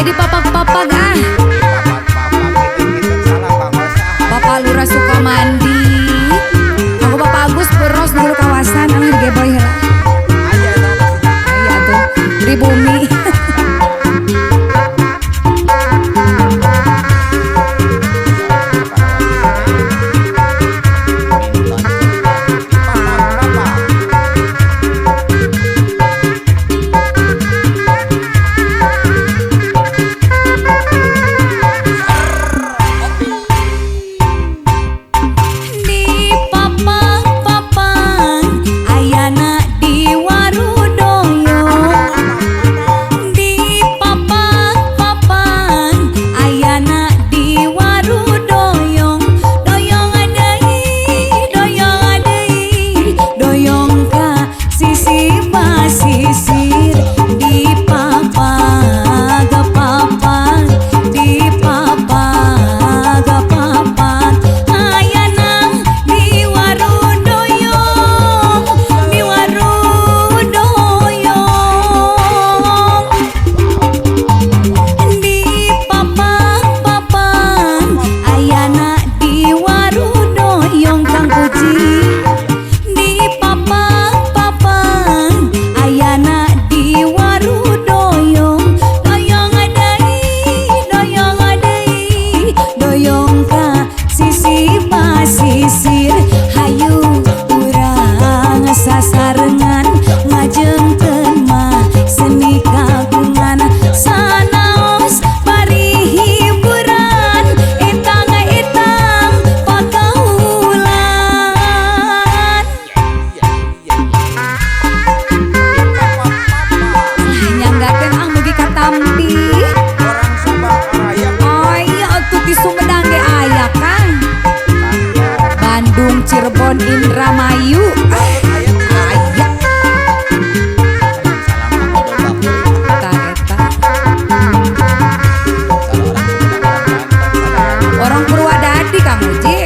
di papak-papak ah. Bapak Lurah Sukamandi. Aku Bapak Agus Peros dulu kawasan anu digeboy heula. Aya tuh di bumi. Cirebon Indramayu. Orang Purwadadi Kang Uji.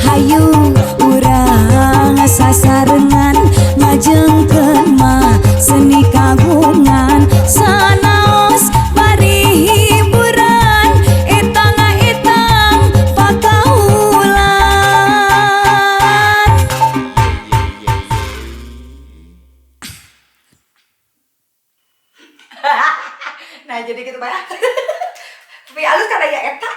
Hayu urang sasarengan ngajengkeun mah seni kagungan sanaos bari hiburan etang pakaulan. Nah jadi gitu Pak. Tapi halus kan ya eta